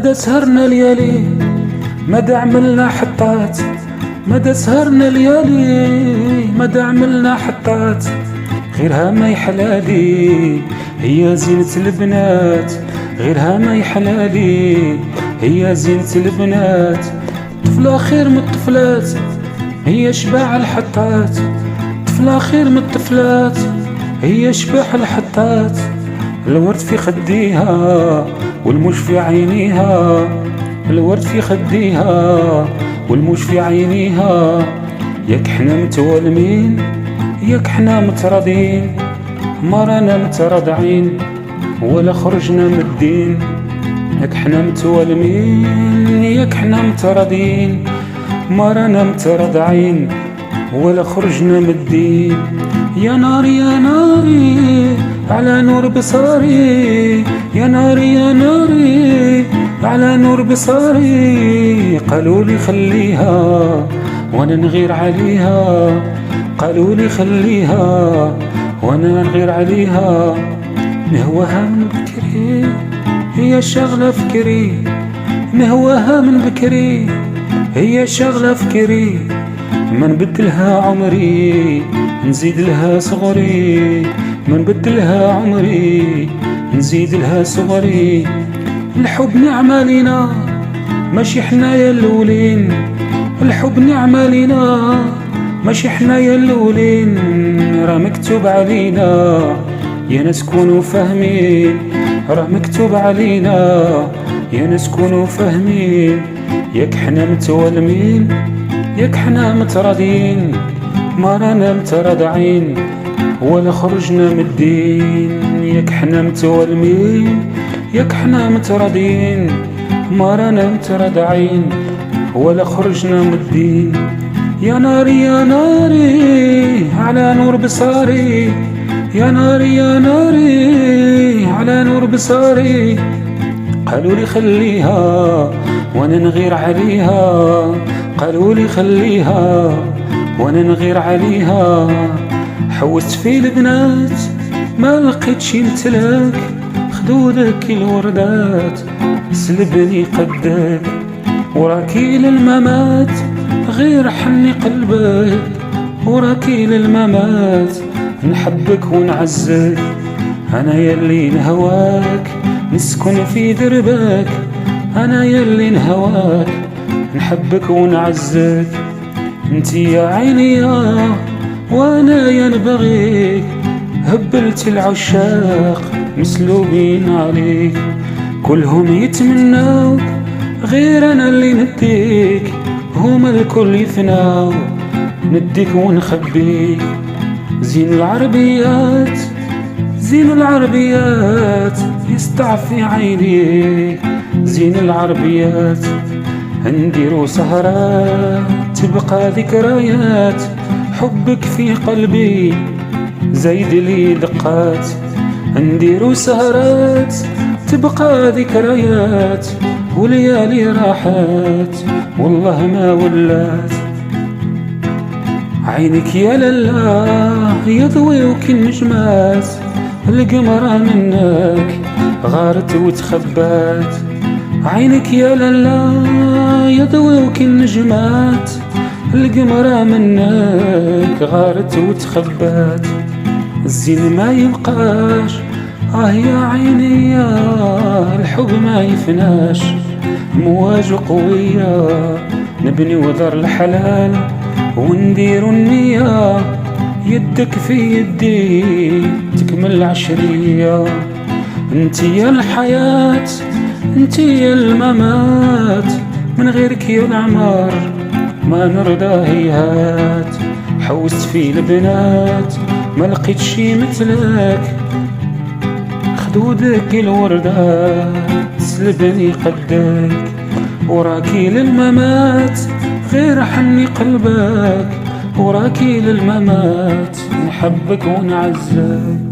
مدى سهرنا ليالي، مدى عملنا حطات، مدى سهرنا ليالي، مدى عملنا حطات، غيرها ما يحلالي هي زينة البنات، غيرها ما يحلالي هي زينة البنات. طفلة خير من الطفلات هي شباع الحطات، طفلة خير من الطفلات هي شباح الحطات. الورد في خديها والموش في عينيها، الورد في خديها والموش في عينيها. ياك حنا متوالمين ياك حنا متراضين، ما رانا متراضعين ولا خرجنا من الدين. ياك حنا متوالمين ياك حنا متراضين، ما رانا متراضعين ولا خرجنا من الدين. يا ناري يا ناري على نور بصاري، يا ناري يا ناري على نور بصاري. قالوا لي خليها وانا نغير عليها، قالوا لي خليها وانا نغير عليها. نهواها من بكري هي شغلة فكري، نهواها من بكري هي شغلة فكري. ما نبدلها عمري نزيد لها صغري، ما نبدلها عمري نزيد لها صغري. الحب نعمة لينا ماشي حنايا الاولين، الحب نعمة لينا ماشي حنايا الاولين. راه مكتوب علينا يا ناس كونوا فاهمين، راه مكتوب علينا يا ناس كونوا فاهمين. ياك حنا متوالمين ياك حنا متراضين، ما رانا متراضعين ولا خرجنا من الدين. ياك حنا متوالمين ياك حنا متراضين، ما رانا متراضعين ولا خرجنا من الدين. يا ناري يا ناري على نور بصاري، يا ناري يا ناري على نور بصاري. قالوا لي خليها وانا نغير عليها، قالوا لي خليها وانا نغير عليها. حوست في البنات ما لقيتش مثلك، خدودك الوردات سلبني قدك، وراكي للممات غير حني قلبك، وراكي للممات نحبك ونعزك. انا يلي نهواك نسكن في دربك، انا يلي نهواك نحبك ونعزك. انتي يا عيني يا وانا يا نبغيك، هبلت العشاق مسلوبين عليك، كلهم يتمناوك غير انا اللي نديك. هما الكل يفناو نديك ونخبيك. زين العربيات زين العربيات يسطع في عينيك، زين العربيات نديرو سهرات تبقى ذكريات. حبك في قلبي زايد لي دقات، نديرو سهرات تبقى ذكريات. وليالي راحات والله ما ولات. عينك يا لالا يضويوك النجمات، القمرة منك غارت وتخبات. عينك يا لالا يضويوك النجمات، القمرة منك غارت وتخبات. الزين ما يبقاش يا عيني يا الحب ما يفناش. مواج قوية نبني وذر الحلال ونديرو النية، يدك في يدي تكمل العشرية. انتي يا الحياة انتي يا الممات، من غيرك يا العمر ما نرضى هيهات. حوست في البنات ما لقيتش مثلك، خدودك الوردات سلبني قدك، وراكي للممات غير حني قلبك، وراكي للممات نحبك ونعزك.